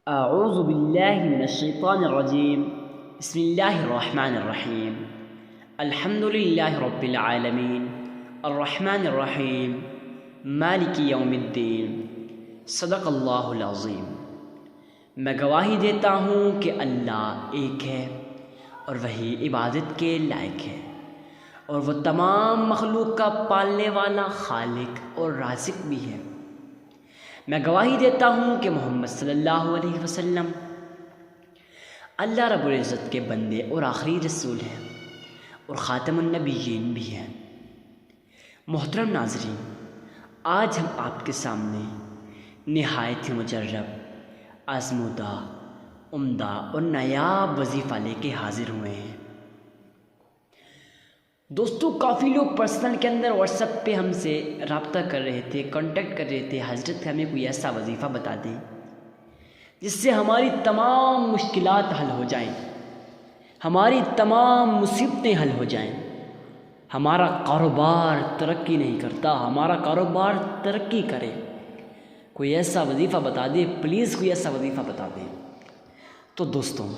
اعوذ باللہ من الشیطان الرجیم بسم اللہ الرحمن الرحیم الحمد للہ رب العالمین الرحمن الرحیم مالک یوم الدین صدق اللہ العظیم۔ میں گواہی دیتا ہوں کہ اللہ ایک ہے اور وہی عبادت کے لائق ہے، اور وہ تمام مخلوق کا پالنے والا خالق اور رازق بھی ہے۔ میں گواہی دیتا ہوں کہ محمد صلی اللہ علیہ وسلم اللہ رب العزت کے بندے اور آخری رسول ہیں اور خاتم النبیین بھی ہیں۔ محترم ناظرین، آج ہم آپ کے سامنے نہایت ہی مجرب، آزمودہ، عمدہ اور نایاب وظیفہ لے کے حاضر ہوئے ہیں۔ دوستو، کافی لوگ پرسنل کے اندر واٹس ایپ پہ ہم سے رابطہ کر رہے تھے، کانٹیکٹ کر رہے تھے، حضرت ہمیں کوئی ایسا وظیفہ بتا دیں جس سے ہماری تمام مشکلات حل ہو جائیں، ہماری تمام مصیبتیں حل ہو جائیں، ہمارا کاروبار ترقی نہیں کرتا، ہمارا کاروبار ترقی کرے، کوئی ایسا وظیفہ بتا دیں، پلیز کوئی ایسا وظیفہ بتا دیں۔ تو دوستوں،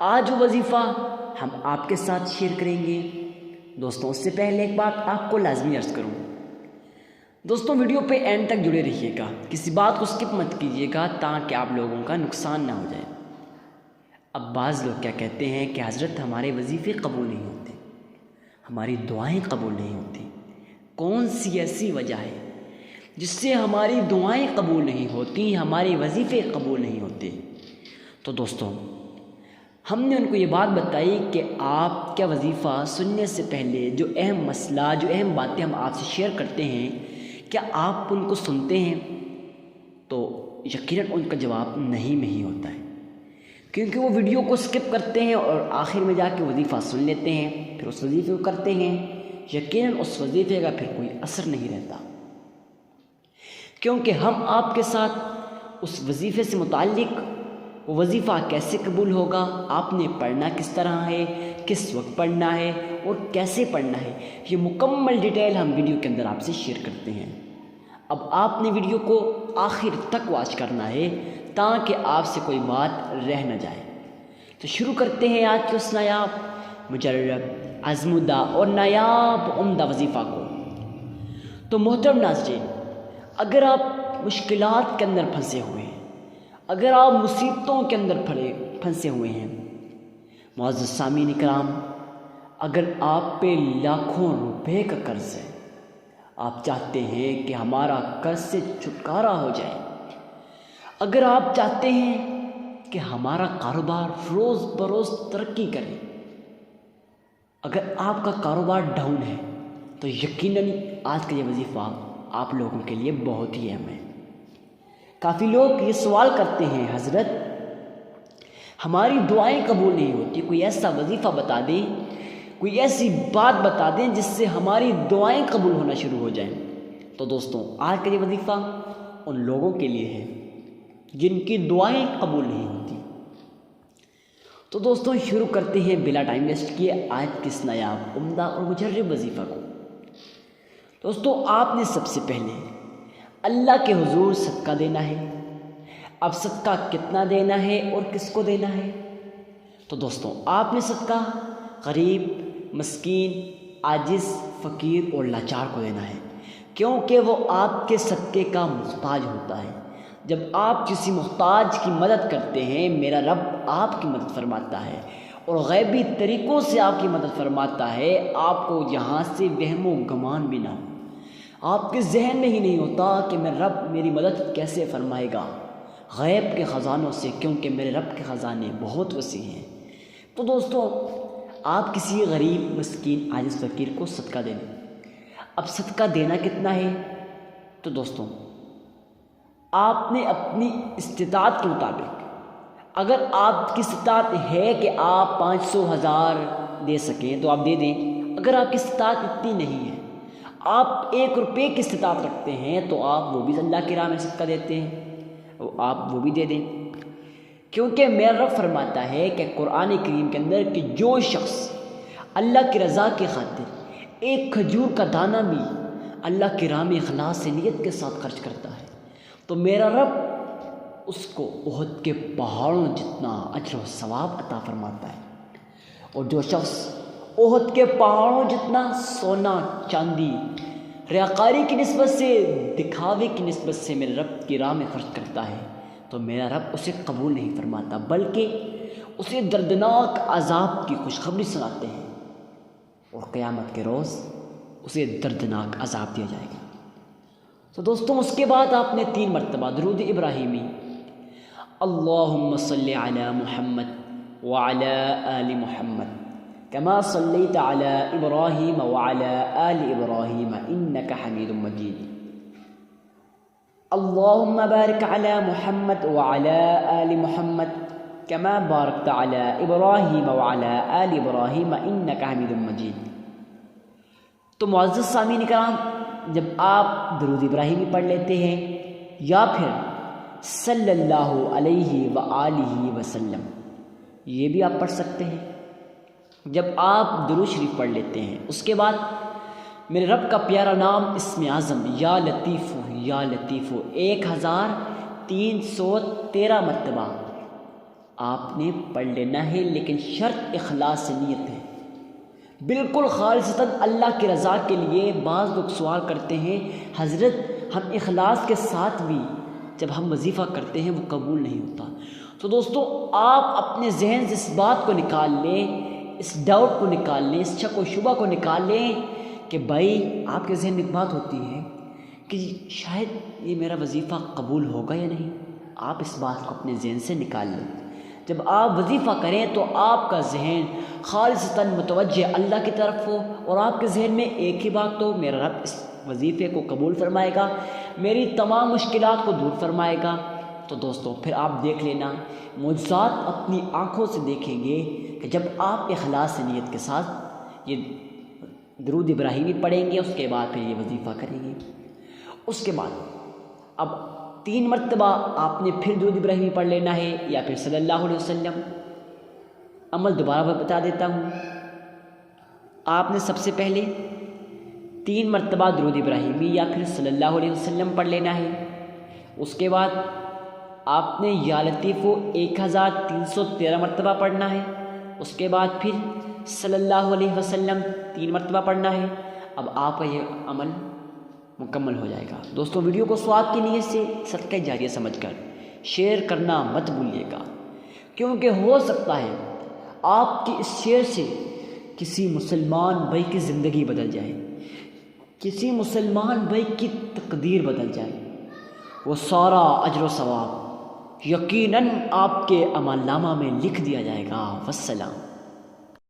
آج وہ وظیفہ ہم آپ کے ساتھ شیئر کریں گے۔ دوستوں، اس سے پہلے ایک بات آپ کو لازمی عرض کروں۔ دوستوں، ویڈیو پہ اینڈ تک جڑے رہیے گا، کسی بات کو سکپ مت کیجیے گا تاکہ آپ لوگوں کا نقصان نہ ہو جائے۔ اب بعض لوگ کیا کہتے ہیں کہ حضرت ہمارے وظیفے قبول نہیں ہوتے، ہماری دعائیں قبول نہیں ہوتی۔ کون سی ایسی وجہ ہے جس سے ہماری دعائیں قبول نہیں ہوتی، ہمارے وظیفے قبول نہیں ہوتے؟ تو دوستوں، ہم نے ان کو یہ بات بتائی کہ آپ کیا وظیفہ سننے سے پہلے جو اہم مسئلہ، جو اہم باتیں ہم آپ سے شیئر کرتے ہیں، کیا آپ ان کو سنتے ہیں؟ تو یقیناً ان کا جواب نہیں ہوتا ہے، کیونکہ وہ ویڈیو کو سکپ کرتے ہیں اور آخر میں جا کے وظیفہ سن لیتے ہیں، پھر اس وظیفے کو کرتے ہیں، یقیناً اس وظیفے کا پھر کوئی اثر نہیں رہتا، کیونکہ ہم آپ کے ساتھ اس وظیفے سے متعلق وہ وظیفہ کیسے قبول ہوگا، آپ نے پڑھنا کس طرح ہے، کس وقت پڑھنا ہے اور کیسے پڑھنا ہے، یہ مکمل ڈیٹیل ہم ویڈیو کے اندر آپ سے شیئر کرتے ہیں۔ اب آپ نے ویڈیو کو آخر تک واچ کرنا ہے تاکہ آپ سے کوئی بات رہ نہ جائے۔ تو شروع کرتے ہیں آج کے اس نایاب، مجرب، آزمودہ اور نایاب عمدہ وظیفہ کو۔ تو محترم ناظرین، اگر آپ مشکلات کے اندر پھنسے ہوئے ہیں، اگر آپ مصیبتوں کے اندر پھنسے ہوئے ہیں، معزز سامعین کرام، اگر آپ پہ لاکھوں روپے کا قرض ہے، آپ چاہتے ہیں کہ ہمارا قرض سے چھٹکارا ہو جائے، اگر آپ چاہتے ہیں کہ ہمارا کاروبار روز بروز ترقی کرے، اگر آپ کا کاروبار ڈاؤن ہے تو یقیناً آج کا یہ وظیفہ آپ لوگوں کے لیے بہت ہی اہم ہے۔ کافی لوگ یہ سوال کرتے ہیں، حضرت ہماری دعائیں قبول نہیں ہوتی، کوئی ایسا وظیفہ بتا دیں، کوئی ایسی بات بتا دیں جس سے ہماری دعائیں قبول ہونا شروع ہو جائیں۔ تو دوستوں، آج کا یہ وظیفہ ان لوگوں کے لیے ہے جن کی دعائیں قبول نہیں ہوتی۔ تو دوستوں، شروع کرتے ہیں بلا ٹائم ویسٹ کیے آج کس نایاب، عمدہ اور مجرب وظیفہ کو۔ دوستوں، آپ نے سب سے پہلے اللہ کے حضور صدقہ دینا ہے۔ اب صدقہ کتنا دینا ہے اور کس کو دینا ہے؟ تو دوستوں، آپ نے صدقہ غریب، مسکین، عاجز، فقیر اور لاچار کو دینا ہے، کیونکہ وہ آپ کے صدقے کا محتاج ہوتا ہے۔ جب آپ کسی محتاج کی مدد کرتے ہیں، میرا رب آپ کی مدد فرماتا ہے اور غیبی طریقوں سے آپ کی مدد فرماتا ہے۔ آپ کو یہاں سے وہم و گمان بھی نہ ہو، آپ کے ذہن میں ہی نہیں ہوتا کہ میرا رب میری مدد کیسے فرمائے گا، غیب کے خزانوں سے، کیونکہ میرے رب کے خزانے بہت وسیع ہیں۔ تو دوستوں، آپ کسی غریب، مسکین، عاجز، فقیر کو صدقہ دیں۔ اب صدقہ دینا کتنا ہے؟ تو دوستوں، آپ نے اپنی استطاعت کے مطابق، اگر آپ کی استطاعت ہے کہ آپ 500، 1000 دے سکیں تو آپ دے دیں۔ اگر آپ کی استطاعت اتنی نہیں ہے، آپ 1 روپے کی استطاعت رکھتے ہیں، تو آپ وہ بھی اللہ کی راہ میں صدقہ دیتے ہیں، آپ وہ بھی دے دیں، کیونکہ میرا رب فرماتا ہے کہ قرآن کریم کے اندر کہ جو شخص اللہ کی رضا کی خاطر ایک کھجور کا دانہ بھی اللہ کی راہ میں اخلاص سے، نیت کے ساتھ خرچ کرتا ہے، تو میرا رب اس کو احد کے پہاڑوں جتنا اجر و ثواب عطا فرماتا ہے۔ اور جو شخص احد کے پہاڑوں جتنا سونا چاندی ریاکاری کی نسبت سے، دکھاوے کی نسبت سے میرے رب کی راہ میں خرچ کرتا ہے تو میرا رب اسے قبول نہیں فرماتا، بلکہ اسے دردناک عذاب کی خوشخبری سناتے ہیں، اور قیامت کے روز اسے دردناک عذاب دیا جائے گا۔ تو دوستوں اس کے بعد آپ نے 3 مرتبہ درود ابراہیمی، اللہم صلی علی محمد وعلی آل محمد کما صلیت علی ابراہیم وعلی آل ابراہیم انک حمید مجید، اللہم بارک علی محمد وعلی آل محمد کما بارکت علی ابراہیم وعلی آل ابراہیم انک حمید مجید۔ تو معزز سامعین کرام، جب آپ درود ابراہیمی پڑھ لیتے ہیں یا پھر صلی اللہ علیہ وآلہ وسلم، یہ بھی آپ پڑھ سکتے ہیں، جب آپ درود شریف پڑھ لیتے ہیں اس کے بعد میرے رب کا پیارا نام اسم اعظم یا لطیف 1313 مرتبہ آپ نے پڑھ لینا ہے، لیکن شرط اخلاص نیت ہے، بالکل خالصتاً اللہ کی رضا کے لیے۔ بعض لوگ سوال کرتے ہیں حضرت ہم اخلاص کے ساتھ بھی جب ہم وظیفہ کرتے ہیں وہ قبول نہیں ہوتا۔ تو دوستو آپ اپنے ذہن سے اس بات کو نکال لیں، اس ڈاؤٹ کو نکال لیں، اس شک و شبہ کو نکال لیں کہ بھائی آپ کے ذہن میں ایک بات ہوتی ہے کہ شاید یہ میرا وظیفہ قبول ہوگا یا نہیں۔ آپ اس بات کو اپنے ذہن سے نکال لیں۔ جب آپ وظیفہ کریں تو آپ کا ذہن خالصتاً متوجہ اللہ کی طرف ہو، اور آپ کے ذہن میں ایک ہی بات ہو، میرا رب اس وظیفے کو قبول فرمائے گا، میری تمام مشکلات کو دور فرمائے گا۔ تو دوستو پھر آپ دیکھ لینا، معجزات اپنی آنکھوں سے دیکھیں گے کہ جب آپ اخلاص نیت کے ساتھ یہ درود ابراہیمی پڑھیں گے، اس کے بعد پھر یہ وظیفہ کریں گے۔ اس کے بعد اب 3 مرتبہ آپ نے پھر درود ابراہیمی پڑھ لینا ہے یا پھر صلی اللہ علیہ وسلم۔ عمل دوبارہ بتا دیتا ہوں، آپ نے سب سے پہلے 3 مرتبہ درود ابراہیمی یا پھر صلی اللہ علیہ وسلم پڑھ لینا ہے۔ اس کے بعد آپ نے یا لطیف 1313 مرتبہ پڑھنا ہے۔ اس کے بعد پھر صلی اللہ علیہ وسلم 3 مرتبہ پڑھنا ہے۔ اب آپ کا یہ عمل مکمل ہو جائے گا۔ دوستوں ویڈیو کو ثواب کی نیت سے صدقہ جاریہ سمجھ کر شیئر کرنا مت بھولیے گا، کیونکہ ہو سکتا ہے آپ کی اس شیئر سے کسی مسلمان بھائی کی زندگی بدل جائے، کسی مسلمان بھائی کی تقدیر بدل جائے، وہ سارا اجر و ثواب یقیناً آپ کے عمل نامہ میں لکھ دیا جائے گا۔ والسلام۔